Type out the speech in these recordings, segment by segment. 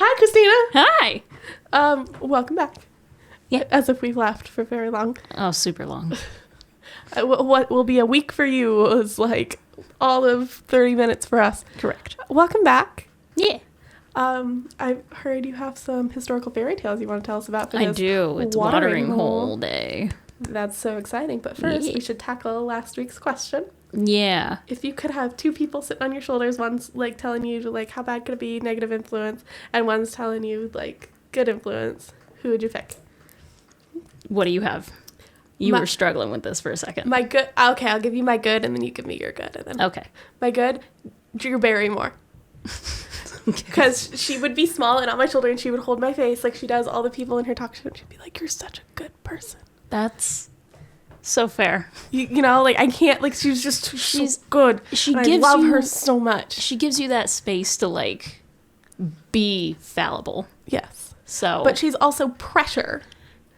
Hi, Christina. Hi. Welcome back. Yeah. As if we've laughed for very long. Oh, super long. What will be a week for you was like all of 30 minutes for us. Correct. Welcome back. Yeah. I've heard you have some historical fairy tales you want to tell us about for this. I do. It's watering hole day. That's so exciting. But first, we should tackle last week's question. Yeah. If you could have two people sitting on your shoulders, one's like telling you like how bad could it be, negative influence, and one's telling you like good influence, who would you pick? What do you have? You were struggling with this for a second. My good. Okay, I'll give you my good, and then you give me your good, and then Okay. My good, Drew Barrymore. Because she would be small and on my shoulder, and she would hold my face like she does all the people in her talk show. And she'd be like, "You're such a good person." That's so fair. You know, like I can't. Like she's so good. She and gives I love you, her so much. She gives you that space to like be fallible. Yes. So, but she's also pressure.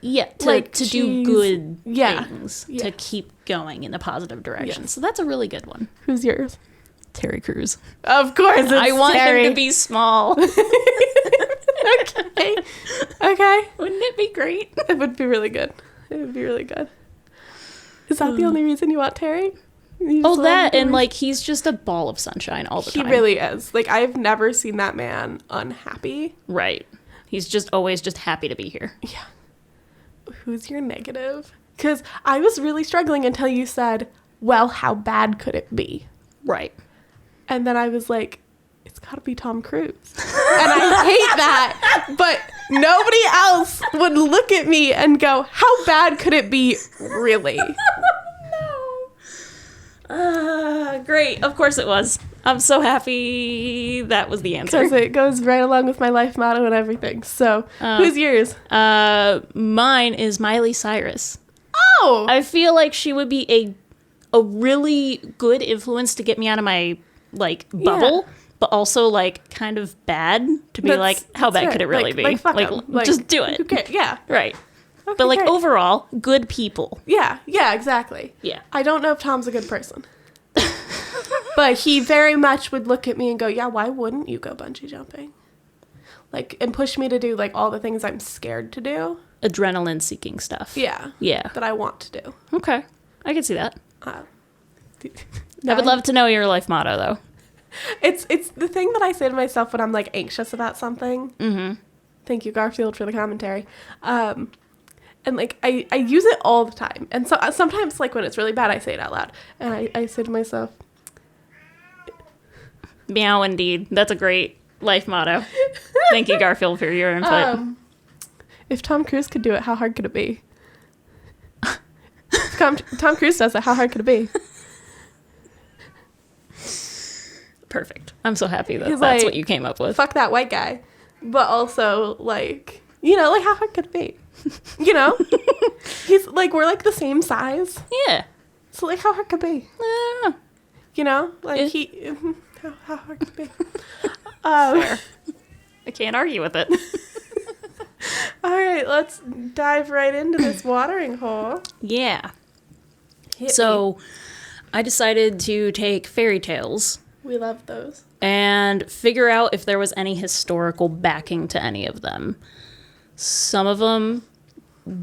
Yeah, to do good things, yeah. to keep going in a positive direction. Yes. So that's a really good one. Who's yours? Terry Crews. Of course, I want Terry. him to be small. Okay. Wouldn't it be great? It would be really good. It would be really good. Is that the only reason you want Terry? Oh, that, and like he's just a ball of sunshine all the time. He really is. Like I've never seen that man unhappy. Right. He's just always just happy to be here. Yeah. Who's your negative? Because I was really struggling until you said, well, how bad could it be? Right. And then I was like, it's got to be Tom Cruise. And I hate that. But nobody else would look at me and go, how bad could it be, really? No. Great. Of course it was. I'm so happy that was the answer. Because it goes right along with my life motto and everything. So, who's yours? Mine is Miley Cyrus. Oh! I feel like she would be a really good influence to get me out of my, like, bubble, but also, like, kind of bad to be like, how bad could it really be? Like, fuck 'em. Like, just do it. Okay, yeah. Right. Okay, But, like, great. overall, good people. Yeah, exactly. Yeah. I don't know if Tom's a good person. But he very much would look at me and go, yeah, why wouldn't you go bungee jumping? Like, and push me to do, like, all the things I'm scared to do. Adrenaline-seeking stuff. Yeah. Yeah. That I want to do. Okay. I can see that. I would love to know your life motto, though. It's the thing that I say to myself when I'm, like, anxious about something. Mm-hmm. Thank you, Garfield, for the commentary. And, like, I use it all the time. And so sometimes, like, when it's really bad, I say it out loud. And I say to myself... Meow, indeed. That's a great life motto. Thank you, Garfield, for your input. If Tom Cruise could do it, how hard could it be? If Tom Cruise does it, how hard could it be? Perfect. I'm so happy that He's that's like, what you came up with. Fuck that white guy. But also, like, you know, like, how hard could it be? You know? He's, like, we're, like, the same size. Yeah. So, like, how hard could it be? I don't know. You know? Like, how hard could it be? Fair. I can't argue with it. All right, let's dive right into this watering hole. Yeah. Hit So, I decided to take fairy tales me. We love those. and figure out if there was any historical backing to any of them. Some of them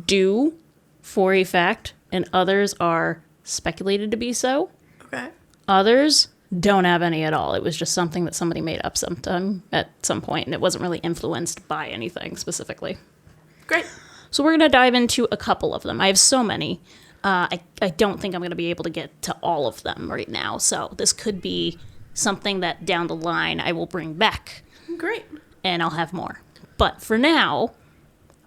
do, for a fact, and others are speculated to be so. Okay. Others don't have any at all. It was just something that somebody made up sometime at some point, and it wasn't really influenced by anything specifically. Great. So we're going to dive into a couple of them. I have so many. I don't think I'm going to be able to get to all of them right now. So this could be something that down the line I will bring back. Great. And I'll have more. But for now,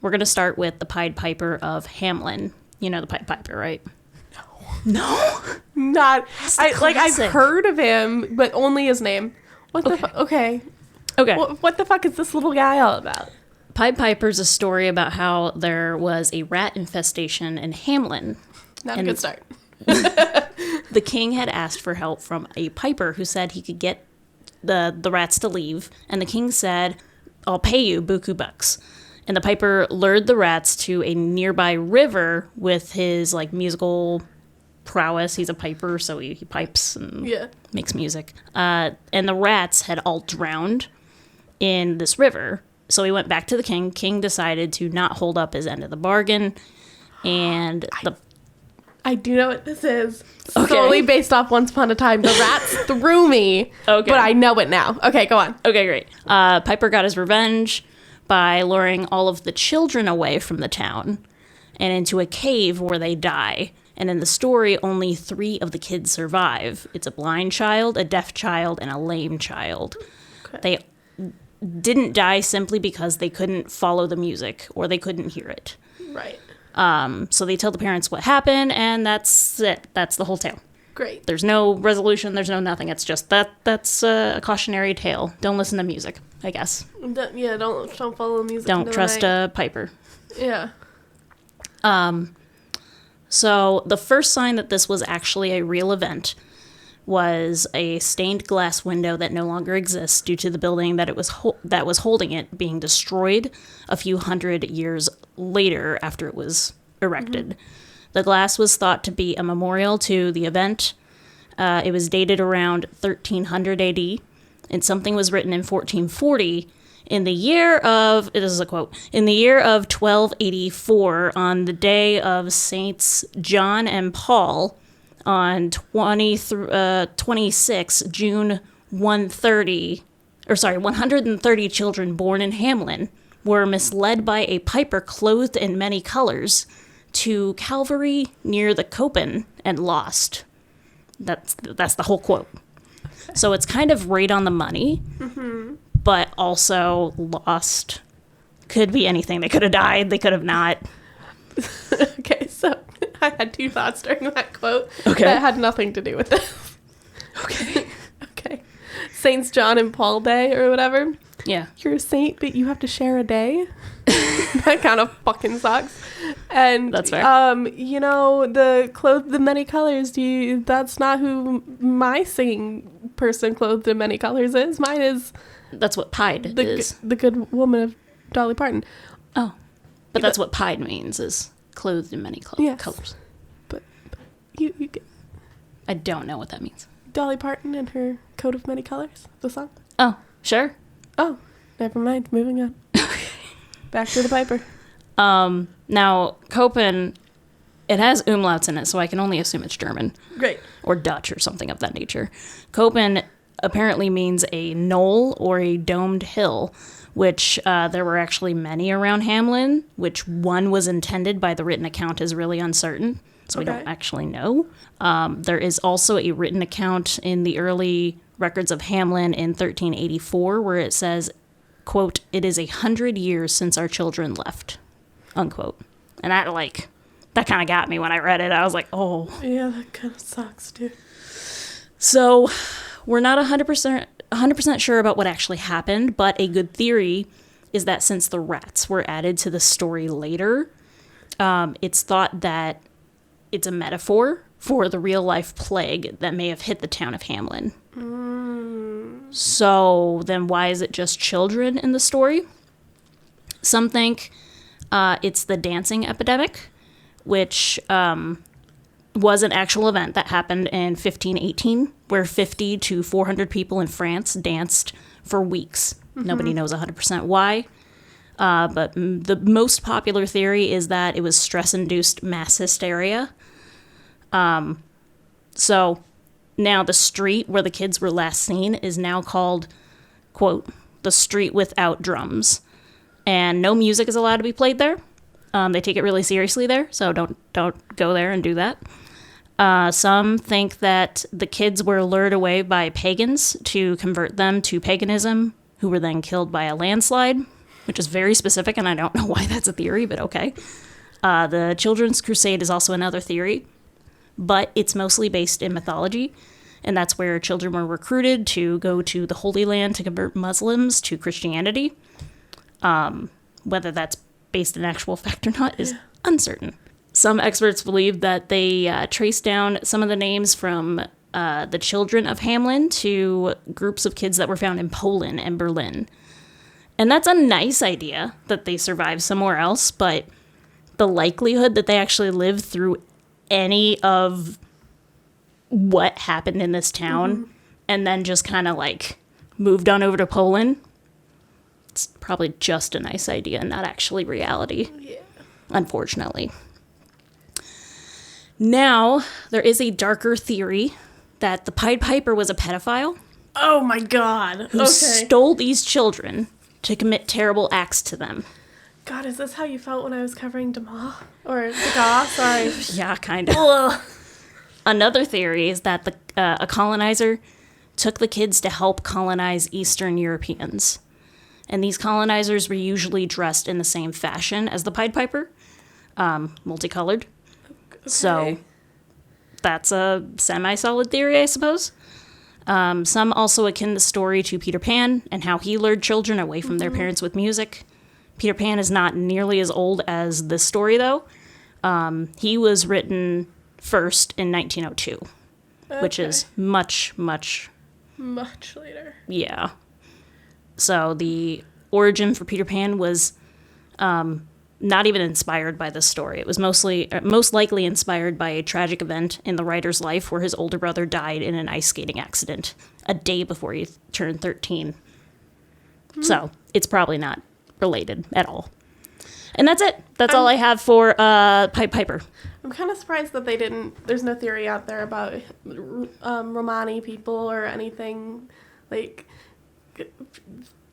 we're going to start with the Pied Piper of Hamelin. You know the Pied Piper, right? No? Not. I've classic. heard of him, but only his name. What the fuck? Okay. Okay. What the fuck is this little guy all about? Pied Piper's a story about how there was a rat infestation in Hamelin. Not a good start. The king had asked for help from a piper who said he could get the rats to leave. And the king said, I'll pay you buku bucks. And the piper lured the rats to a nearby river with his like musical prowess. He's a piper, so he pipes and makes music. And the rats had all drowned in this river. So he went back to the king. King decided to not hold up his end of the bargain. And I do know what this is. Solely based off Once Upon a Time. The rats threw me. Okay. But I know it now. Okay, go on. Okay, great. Piper got his revenge by luring all of the children away from the town and into a cave where they die. And in the story, only 3 of the kids survive. It's a blind child, a deaf child, and a lame child. Okay. They didn't die simply because they couldn't follow the music or they couldn't hear it. Right. So they tell the parents what happened, and that's it. That's the whole tale. Great. There's no resolution. There's no nothing. It's just that's a cautionary tale. Don't listen to music, I guess. Don't follow the music. Don't trust Piper. Yeah. So the first sign that this was actually a real event was a stained glass window that no longer exists due to the building that was holding it being destroyed a few hundred years later after it was erected. Mm-hmm. The glass was thought to be a memorial to the event. It was dated around 1300 AD, and something was written in 1440 in the year of, this is a quote, in the year of 1284 on the day of Saints John and Paul on 26 June 130 children born in Hamelin were misled by a piper clothed in many colors to Calvary near the Copen and lost. That's the whole quote. So it's kind of right on the money, but also lost. Could be anything. They could have died. They could have not. Okay, so I had 2 thoughts during that quote that had nothing to do with this. Okay. Saints John and Paul Day or whatever. Yeah. You're a saint, but you have to share a day. That kind of fucking sucks. And that's fair. The clothed in many colors, that's not who my singing person clothed in many colors is. Mine is that's what pied is. The good woman of Dolly Parton. Oh. But that's what pied means, is clothed in many colors. But you get... I don't know what that means. Dolly Parton and her coat of many colors, the song. Oh, sure. Oh, never mind. Moving on. Back to the Piper. Now, Copen, it has umlauts in it, so I can only assume it's German. Great. Or Dutch or something of that nature. Copen apparently means a knoll or a domed hill, which there were actually many around Hamelin, which one was intended by the written account is really uncertain, so we don't actually know. There is also a written account in the early records of Hamelin in 1384 where it says, quote, "It is 100 years since our children left," unquote. And that kind of got me when I read it. I was like, oh. Yeah, that kind of sucks, dude. So we're not 100% sure about what actually happened, but a good theory is that since the rats were added to the story later, it's thought that it's a metaphor for the real-life plague that may have hit the town of Hamelin. So then why is it just children in the story? Some think it's the dancing epidemic, which was an actual event that happened in 1518, where 50 to 400 people in France danced for weeks. Nobody knows 100% why. But the most popular theory is that it was stress-induced mass hysteria. So now the street where the kids were last seen is now called, quote, the street without drums. And no music is allowed to be played there. They take it really seriously there, so don't go there and do that. Some think that the kids were lured away by pagans to convert them to paganism, who were then killed by a landslide, which is very specific, and I don't know why that's a theory, but okay. The Children's Crusade is also another theory, but it's mostly based in mythology, and that's where children were recruited to go to the Holy Land to convert Muslims to Christianity. Whether that's based in actual fact or not is uncertain. Some experts believe that they traced down some of the names from the children of Hamelin to groups of kids that were found in Poland and Berlin. And that's a nice idea that they survived somewhere else, but the likelihood that they actually lived through any of what happened in this town and then just kind of moved on over to Poland it's probably just a nice idea, not actually reality. Yeah. Unfortunately. Now, there is a darker theory that the Pied Piper was a pedophile Oh my god. who stole these children to commit terrible acts to them. God, is this how you felt when I was covering Degas? Or Degas, sorry. Yeah, kind of. Another theory is that a colonizer took the kids to help colonize Eastern Europeans. And these colonizers were usually dressed in the same fashion as the Pied Piper, multicolored. Okay. So that's a semi-solid theory, I suppose. Some also akin the story to Peter Pan and how he lured children away from their parents with music. Peter Pan is not nearly as old as this story, though. He was written first in 1902, which is much later. Yeah. So the origin for Peter Pan was not even inspired by this story. It was most likely inspired by a tragic event in the writer's life where his older brother died in an ice skating accident a day before he turned 13. So it's probably not related at all. And that's it. That's all I have for Pied Piper. I'm kind of surprised that there's no theory out there about Romani people or anything, like,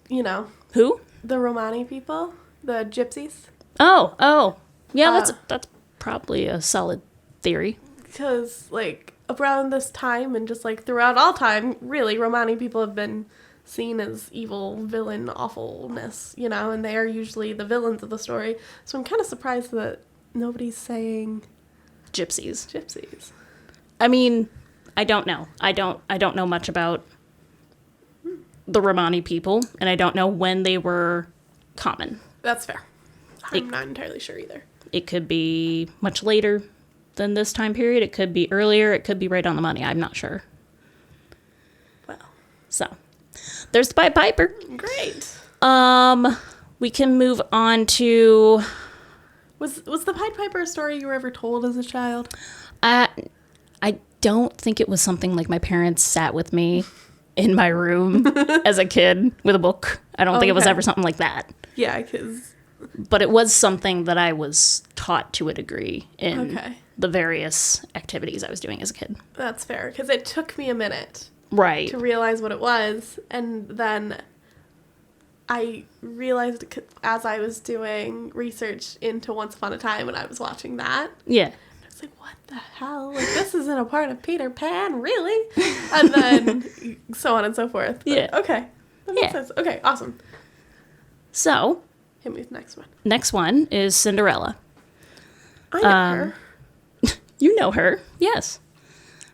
you know. Who? The Romani people? The gypsies? Oh. Yeah, that's probably a solid theory. Because, like, around this time and just, like, throughout all time, really, Romani people have been seen as evil, villain, awfulness, you know, and they are usually the villains of the story. So I'm kind of surprised that nobody's saying gypsies. I mean, I don't know. I don't know much about the Romani people, and I don't know when they were common. That's fair. I'm not entirely sure either. It could be much later than this time period. It could be earlier. It could be right on the money. I'm not sure. Well. So, there's the Pied Piper. Great. We can move on to... Was the Pied Piper a story you were ever told as a child? I don't think it was something like my parents sat with me in my room as a kid with a book. I don't think it was ever something like that. Yeah, because... But it was something that I was taught to a degree in the various activities I was doing as a kid. That's fair, because it took me a minute to realize what it was, and then I realized as I was doing research into Once Upon a Time when I was watching that. Yeah. I was like, what the hell? Like, this isn't a part of Peter Pan, really? And then so on and so forth. But, yeah. Okay. That makes sense. Okay, awesome. So... Hit me with the next one. Next one is Cinderella. I know her. You know her, yes.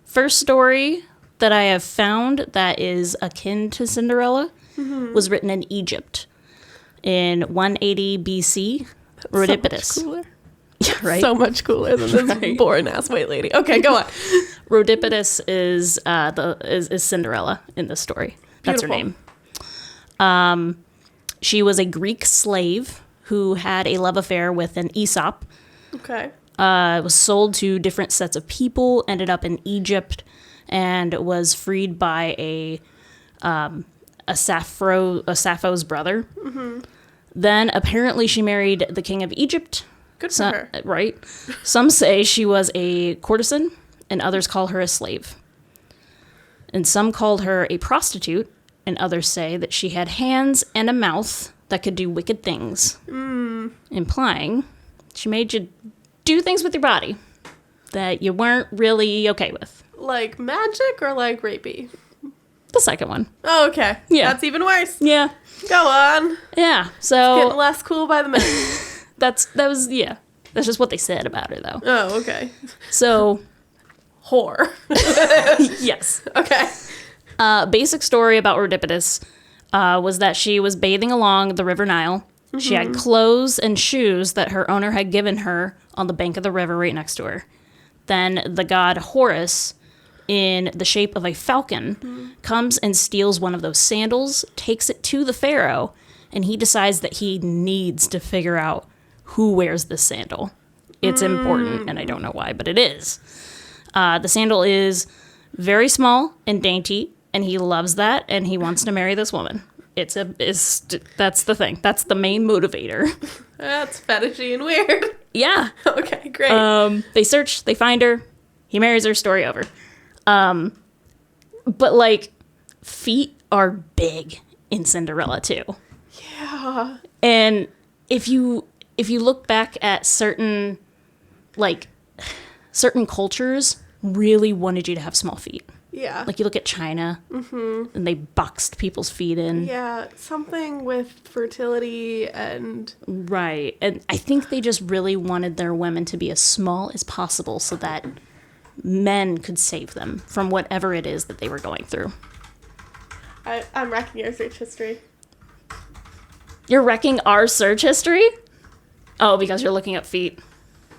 First story that I have found that is akin to Cinderella was written in Egypt in 180 BC. Rhodipidis. So much cooler. Yeah, right? So much cooler than this boring-ass white lady. Okay, go on. Rhodipidis is Cinderella in this story. That's her name. She was a Greek slave who had a love affair with an Aesop. Okay. Was sold to different sets of people, ended up in Egypt, and was freed by a Sappho's brother. Mm-hmm. Then apparently she married the king of Egypt. Good for her. Right. Some say she was a courtesan, and others call her a slave. And some called her a prostitute, and others say that she had hands and a mouth that could do wicked things, implying she made you do things with your body that you weren't really okay with. Like magic or like rapey? The second one. Oh, okay. Yeah. That's even worse. Yeah. Go on. Yeah. So it's getting less cool by the minute. That's just what they said about her, though. Oh, okay. So, whore. Yes. Okay. Basic story about Rhodipidis was that she was bathing along the River Nile. Mm-hmm. She had clothes and shoes that her owner had given her on the bank of the river right next to her. Then the god Horus, in the shape of a falcon, comes and steals one of those sandals, takes it to the pharaoh, and he decides that he needs to figure out who wears this sandal. It's important, and I don't know why, but it is. The sandal is very small and dainty, and he loves that, and he wants to marry this woman. That's the thing. That's the main motivator. That's fetishy and weird. Yeah. Okay, great. They search, they find her, he marries her, story over. But like, feet are big in Cinderella too. Yeah. And if you look back at certain cultures, really wanted you to have small feet. Yeah. Like you look at China, and they boxed people's feet in. Yeah, something with fertility and... Right. And I think they just really wanted their women to be as small as possible so that men could save them from whatever it is that they were going through. I'm wrecking your search history. You're wrecking our search history? Oh, because you're looking up feet.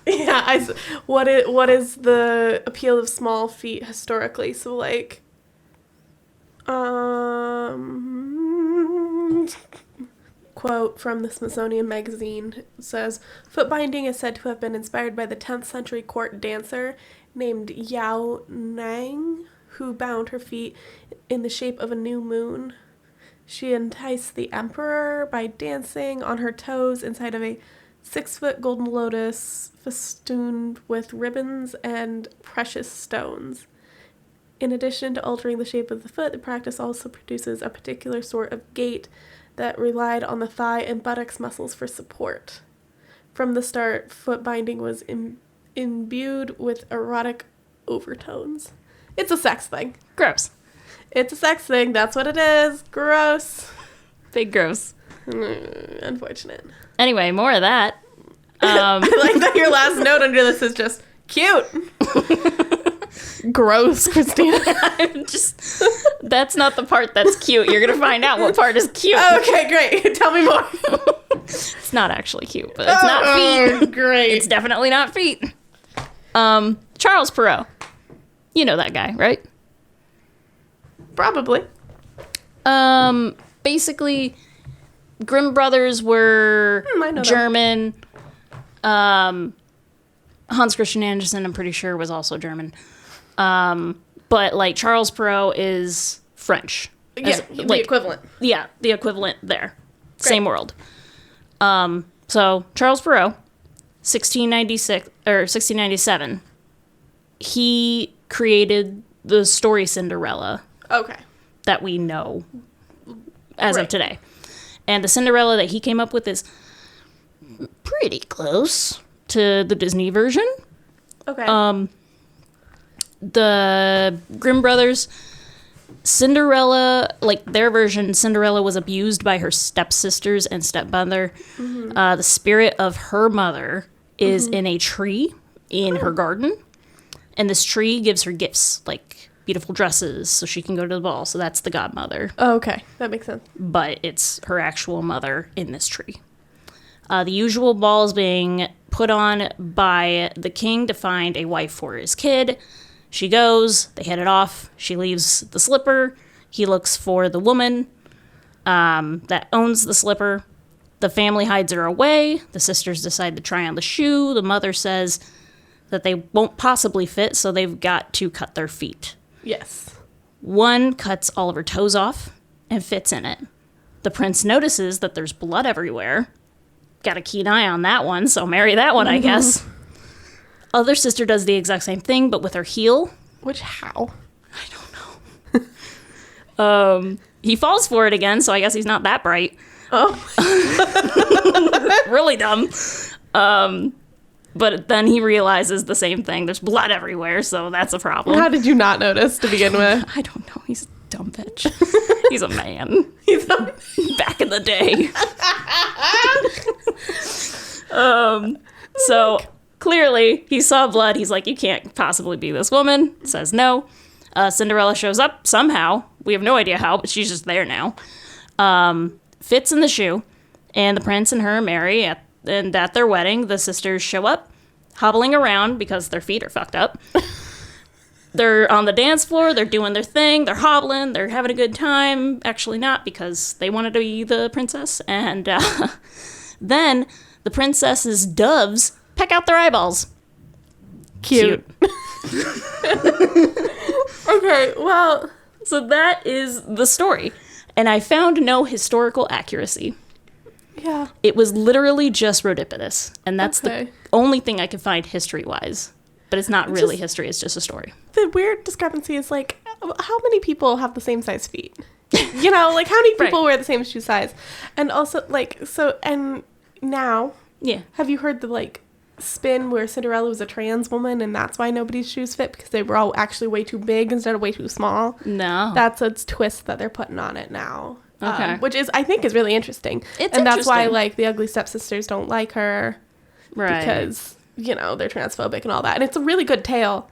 Yeah, what is the appeal of small feet historically? So like, quote from the Smithsonian Magazine says, foot binding is said to have been inspired by the 10th century court dancer named Yao Nang, who bound her feet in the shape of a new moon. She enticed the emperor by dancing on her toes inside of a 6-foot golden lotus festooned with ribbons and precious stones. In addition to altering the shape of the foot, the practice also produces a particular sort of gait that relied on the thigh and buttocks muscles for support. From the start, foot binding was imbued with erotic overtones. It's a sex thing. Gross. It's a sex thing. That's what it is. Gross. Big gross. Unfortunate. Anyway, more of that. I like that your last note under this is just cute. Gross, Christina. That's not the part that's cute. You're going to find out what part is cute. Okay, great. Tell me more. It's not actually cute, but it's not feet. Great. It's definitely not feet. Charles Perrault. You know that guy, right? Probably. Basically, Grimm brothers were German. Hans Christian Andersen, I'm pretty sure, was also German. But like Charles Perrault is French. Yeah, the equivalent. Yeah, the equivalent there. Great. Same world. So Charles Perrault, 1696 or 1697, he created the story Cinderella. Okay. That we know as of today. And the Cinderella that he came up with is pretty close to the Disney version. Okay. The Grimm brothers, Cinderella, like their version, Cinderella was abused by her stepsisters and stepmother. Mm-hmm. The spirit of her mother is in a tree in her garden. And this tree gives her gifts, like beautiful dresses, so she can go to the ball. So that's the godmother. Oh, okay. That makes sense. But it's her actual mother in this tree. The usual ball is being put on by the king to find a wife for his kid. She goes, they hit it off. She leaves the slipper. He looks for the woman that owns the slipper. The family hides her away. The sisters decide to try on the shoe. The mother says that they won't possibly fit, so they've got to cut their feet. Yes. One cuts all of her toes off and fits in it. The prince notices that there's blood everywhere. Got a keen eye on that one, so marry that one, I guess. Other sister does the exact same thing, but with her heel. Which how? I don't know. He falls for it again, so I guess he's not that bright. Oh. Really dumb. But then he realizes the same thing. There's blood everywhere, so that's a problem. How did you not notice to begin with? I don't know. He's a dumb bitch. He's a man. Back in the day. So clearly he saw blood. He's like, you can't possibly be this woman. Says no. Cinderella shows up somehow. We have no idea how, but she's just there now. Fits in the shoe. And the prince and her marry. And at their wedding, the sisters show up, hobbling around because their feet are fucked up. They're on the dance floor, they're doing their thing, they're hobbling, they're having a good time. Actually not, because they wanted to be the princess. And then the princess's doves peck out their eyeballs. Cute. Okay, well... So that is the story. And I found no historical accuracy. Yeah. It was literally just Rhodipidus. And that's Okay. the only thing I could find history-wise. But it's not really history, it's just a story. The weird discrepancy is, like, how many people have the same size feet? You know, like, how many people wear the same shoe size? And also, like, so, and now, Yeah. have you heard the, like, spin where Cinderella was a trans woman and that's why nobody's shoes fit because they were all actually way too big instead of way too small? No. That's a twist that they're putting on it now. Okay. Which is, I think, is really interesting. It's and that's why, interesting. like, the ugly stepsisters don't like her. Right. Because, you know, they're transphobic and all that. And it's a really good tale,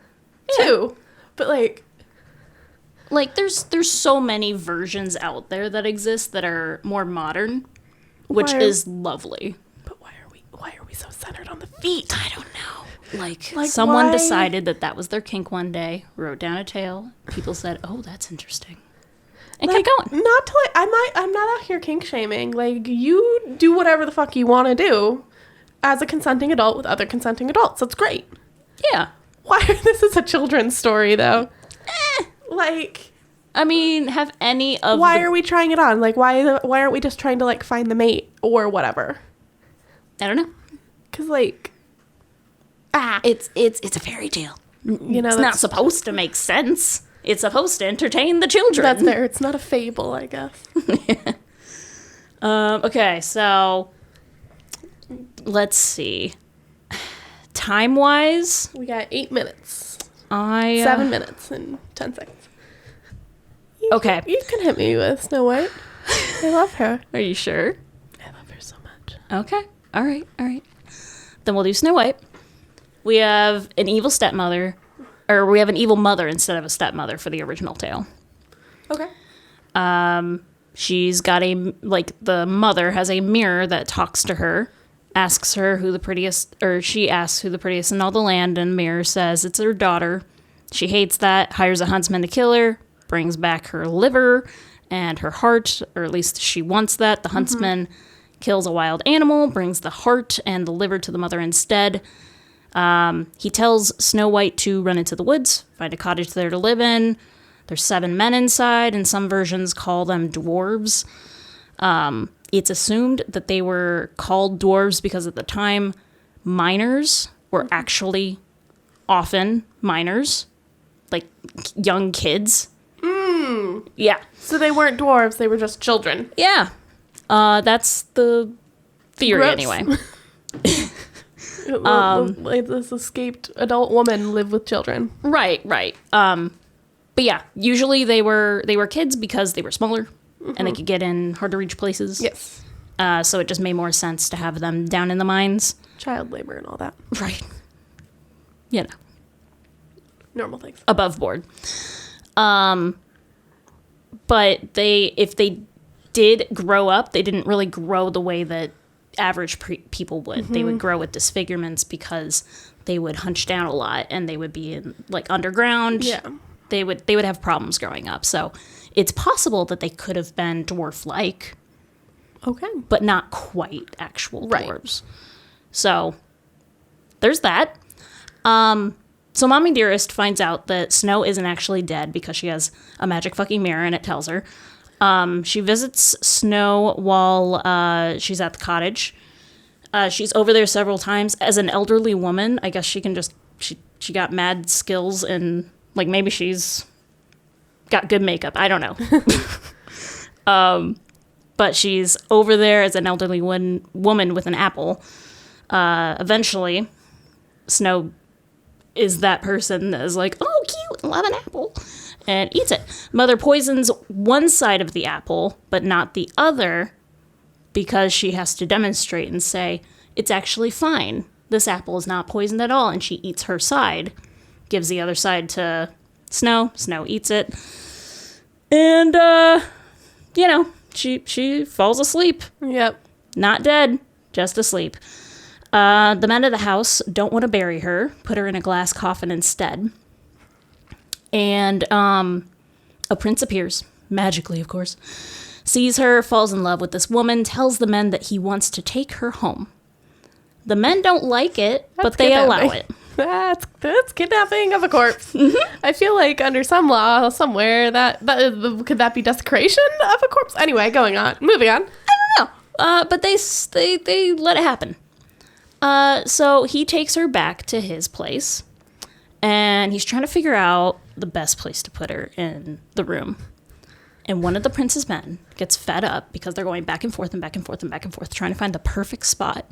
too. But, like... Like, there's so many versions out there that exist that are more modern, which is lovely. But why are we so centered on the feet? I don't know. Like why? someone decided that was their kink one day, wrote down a tale. People said, "Oh, that's interesting," and Like, kept going. not to, like, I'm not out here kink shaming. Like, you do whatever the fuck you want to do as a consenting adult with other consenting adults. That's great. Yeah. Why this is a children's story though? Like, I mean, have any of why are we trying it on? Like, why aren't we just trying to, like, find the mate or whatever? I don't know. Because, like, It's a fairy tale. you know, It's not supposed to make sense. It's supposed to entertain the children. that's fair. It's not a fable, I guess. Okay, so let's see. Time-wise, We got 8 minutes. 7 minutes and 10 seconds. Okay. You can hit me with Snow White. I love her. Are you sure? I love her so much. Okay. All right. Then we'll do Snow White. We have an evil stepmother, or we have an evil mother instead of a stepmother for the original tale. Okay. She's got the mother has a mirror that talks to her, asks her who the prettiest, or she asks who the prettiest in all the land, and mirror says it's her daughter. She hates that, hires a huntsman to kill her, brings back her liver and her heart, or at least she wants that. The huntsman kills a wild animal, brings the heart and the liver to the mother instead. He tells Snow White to run into the woods, find a cottage there to live in. There's 7 men inside, and some versions call them dwarves. It's assumed that they were called dwarves because at the time, minors were actually often minors, like young kids. Yeah. So they weren't dwarves, they were just children. Yeah. That's the theory Gross. anyway. Like this escaped adult woman lived with children. Right. But yeah, usually they were kids because they were smaller and they could get in hard to reach places. Yes. So it just made more sense to have them down in the mines. Child labor and all that. Right. You know, Normal things. above board. But if they did grow up, they didn't really grow the way that average people would. They would grow with disfigurements because they would hunch down a lot and they would be in like underground. Yeah. They would have problems growing up. So it's possible that they could have been dwarf-like, Okay. but not quite actual Right. dwarves. So there's that. So Mommy Dearest finds out that Snow isn't actually dead because she has a magic fucking mirror and it tells her. She visits Snow while she's at the cottage. She's over there several times. As an elderly woman, I guess she can just... She got mad skills and... Like, maybe she's got good makeup. I don't know. But she's over there as an elderly woman with an apple. Eventually, Snow is that person that is like, oh, cute, love an apple, and eats it. Mother poisons one side of the apple, but not the other, because she has to demonstrate and say, it's actually fine. This apple is not poisoned at all, and she eats her side. Gives the other side to Snow. Snow eats it. And, she falls asleep. Yep. Not dead, just asleep. The men of the house don't want to bury her, put her in a glass coffin instead. And a prince appears, magically, of course, sees her, falls in love with this woman, tells the men that he wants to take her home. The men don't like it, but they allow it. That's kidnapping of a corpse. I feel like under some law somewhere that could that be desecration of a corpse? Anyway, moving on. But they let it happen. So he takes her back to his place, and he's trying to figure out the best place to put her in the room. And one of the prince's men gets fed up because they're going back and forth and back and forth and back and forth, trying to find the perfect spot.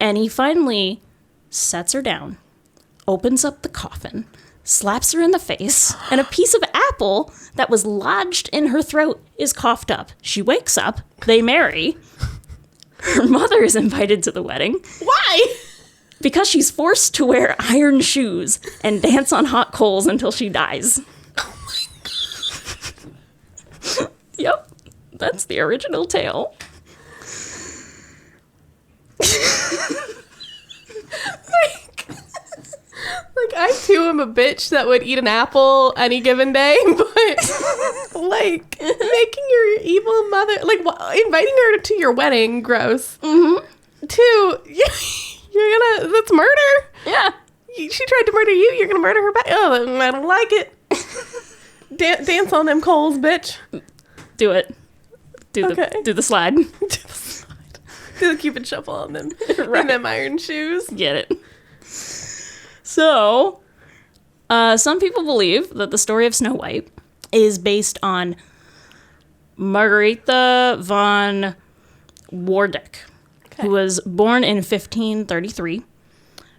And he finally sets her down, opens up the coffin, slaps her in the face, and a piece of apple that was lodged in her throat is coughed up. She wakes up, they marry. Her mother is invited to the wedding. Why? Because she's forced to wear iron shoes and dance on hot coals until she dies. Oh my God. Yep, that's the original tale. Like, I too am a bitch that would eat an apple any given day, but like making your evil mother, like inviting her to your wedding, gross. Mm-hmm. Two, that's murder. Yeah. She tried to murder you, you're gonna murder her back. Oh, I don't like it. Dance on them coals, bitch. Do it. Do the slide. Do the Cupid shuffle on them. Right. And them iron shoes. Get it. So, some people believe that the story of Snow White is based on Margaretha von Wardeck, who was born in 1533.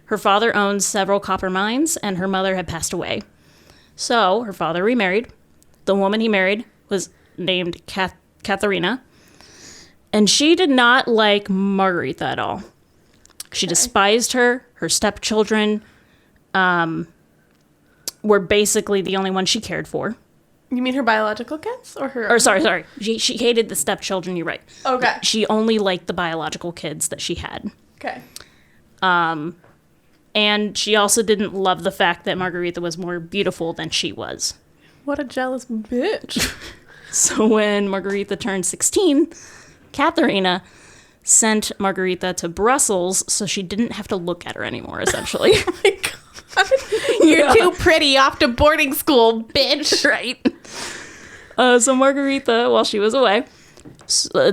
Her father owned several copper mines, and her mother had passed away. So, her father remarried. The woman he married was named Katharina, and she did not like Margaretha at all. She despised her. Her stepchildren were basically the only ones she cared for. You mean her biological kids? Or sorry. She hated the stepchildren, you're right. Okay. She only liked the biological kids that she had. Okay. And she also didn't love the fact that Margaretha was more beautiful than she was. What a jealous bitch. So when Margaretha turned 16, Katharina sent Margaretha to Brussels so she didn't have to look at her anymore, essentially. Oh my God. You're too pretty, off to boarding school, bitch. Right. So Margaretha, while she was away,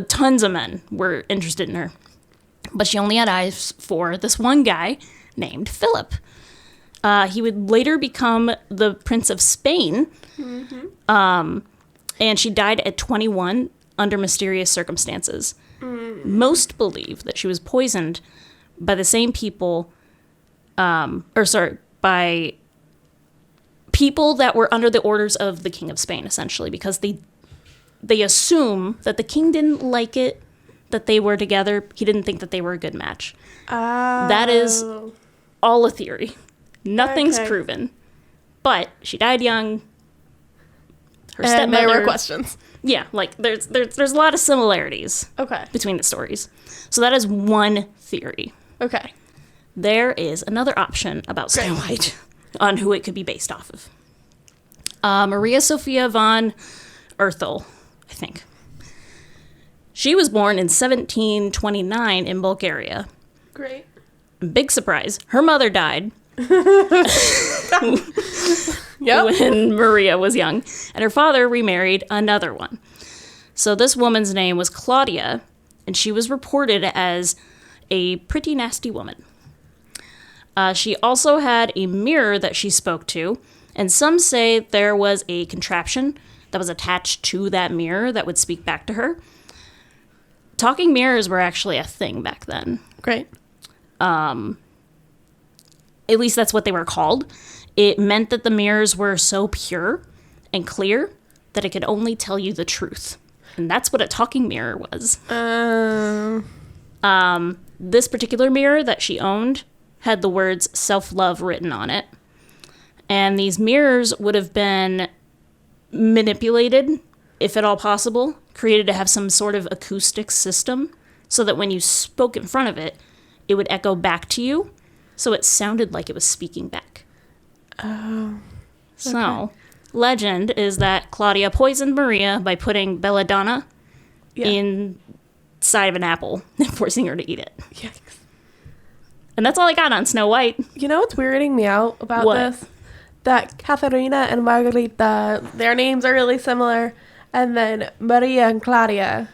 tons of men were interested in her. But she only had eyes for this one guy named Philip. He would later become the Prince of Spain. Mm-hmm. And she died at 21 under mysterious circumstances. Most believe that she was poisoned by the same people, by people that were under the orders of the King of Spain, essentially, because they assume that the king didn't like it that they were together. He didn't think that they were a good match. Oh. That is all a theory. Nothing's proven. But she died young. Her and stepmother, there were questions. Yeah, like there's a lot of similarities between the stories. So that is one theory. Okay. There is another option about Snow White on who it could be based off of. Maria Sophia von Erthel, I think. She was born in 1729 in Bulgaria. Great. Big surprise. Her mother died when Maria was young, and her father remarried another one. So this woman's name was Claudia, and she was reported as a pretty nasty woman. She also had a mirror that she spoke to, and some say there was a contraption that was attached to that mirror that would speak back to her. Talking mirrors were actually a thing back then. Great. At least that's what they were called. It meant that the mirrors were so pure and clear that it could only tell you the truth. And that's what a talking mirror was. This particular mirror that she owned had the words self-love written on it. And these mirrors would have been manipulated, if at all possible, created to have some sort of acoustic system so that when you spoke in front of it, it would echo back to you. So it sounded like it was speaking back. Oh. So, legend is that Claudia poisoned Maria by putting belladonna inside of an apple and forcing her to eat it. Yikes. And that's all I got on Snow White. You know what's weirding me out about What? this? That Katharina and Margarita, their names are really similar. And then Maria and Claudia,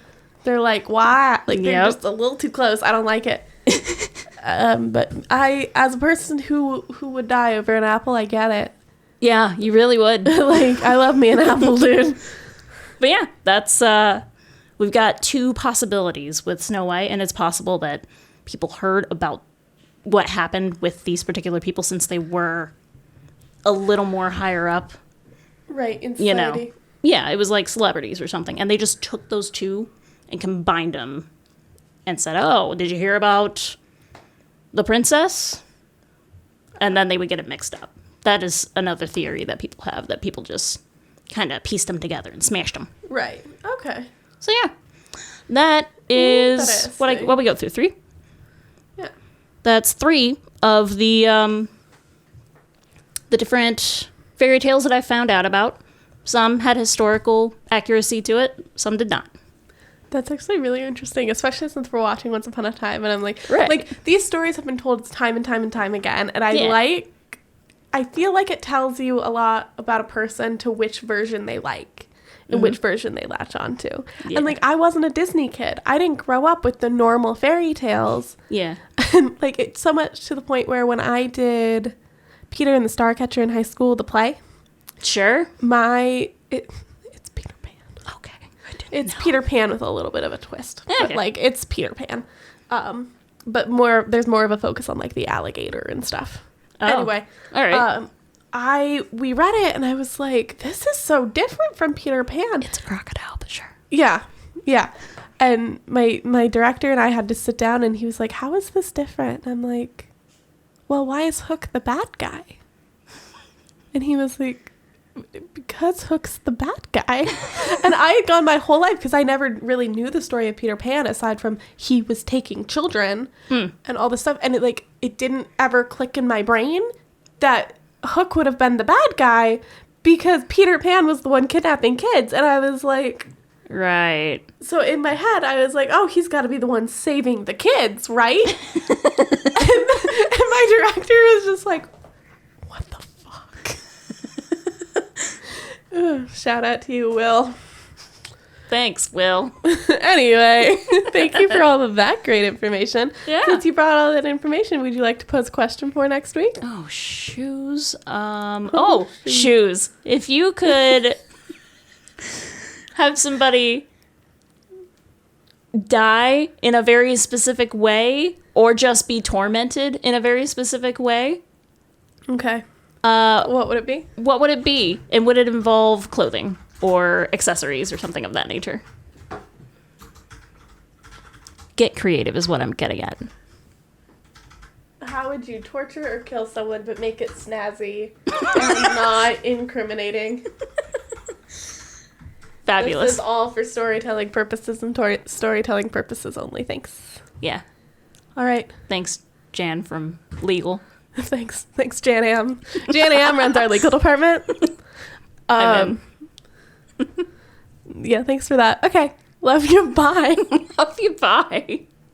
they're like, why? Like, they're just a little too close. I don't like it. But I, as a person who would die over an apple, I get it. Yeah, you really would. Like, I love me an apple, dude. But yeah, that's, we've got 2 possibilities with Snow White, and it's possible that people heard about what happened with these particular people since they were a little more higher up. Right, in society. Yeah, it was like celebrities or something. And they just took those 2 and combined them and said, oh, did you hear about the princess? And then they would get it mixed up. That is another theory that people have, that people just kind of pieced them together and smashed them. Right, okay. So yeah, that is what we go through. 3? Yeah. That's 3 of the different fairy tales that I found out about. Some had historical accuracy to it, some did not. That's actually really interesting, especially since we're watching Once Upon a Time, and I'm like, right. Like, these stories have been told time and time and time again, and I feel like it tells you a lot about a person to which version they like, and which version they latch on to. Yeah. And, like, I wasn't a Disney kid. I didn't grow up with the normal fairy tales. Yeah. And, like, it's so much to the point where when I did Peter and the Starcatcher in high school, the play, Sure. it's Peter Pan. Okay. It's Peter Pan with a little bit of a twist. Okay. But, like, it's Peter Pan. But there's more of a focus on, like, the alligator and stuff. Oh. Anyway. All right. We read it, and I was like, this is so different from Peter Pan. It's a crocodile, but sure. Yeah. Yeah. And my director and I had to sit down, and he was like, how is this different? And I'm like, well, why is Hook the bad guy? And he was like, because Hook's the bad guy. And I had gone my whole life, because I never really knew the story of Peter Pan aside from he was taking children and all this stuff. And it didn't ever click in my brain that Hook would have been the bad guy because Peter Pan was the one kidnapping kids. And I was like... Right. So in my head, I was like, oh, he's got to be the one saving the kids, right? and my director was just like, what the fuck? Shout out to you, Will. Thanks, Will. Anyway, thank you for all of that great information. Yeah. Since you brought all that information, would you like to pose a question for next week? Oh, shoes. Shoes. If you could have somebody die in a very specific way or just be tormented in a very specific way, Okay. What would it be? what would it be? And would it involve clothing or accessories or something of that nature? Get creative is what I'm getting at. How would you torture or kill someone but make it snazzy and not incriminating? Fabulous. This is all for storytelling purposes and storytelling purposes only. Thanks. Yeah. All right. Thanks, Jan from Legal. Thanks, Jan Am. Jan Am runs our legal department. Yeah, thanks for that. Okay. Love you. Bye. Love you. Bye.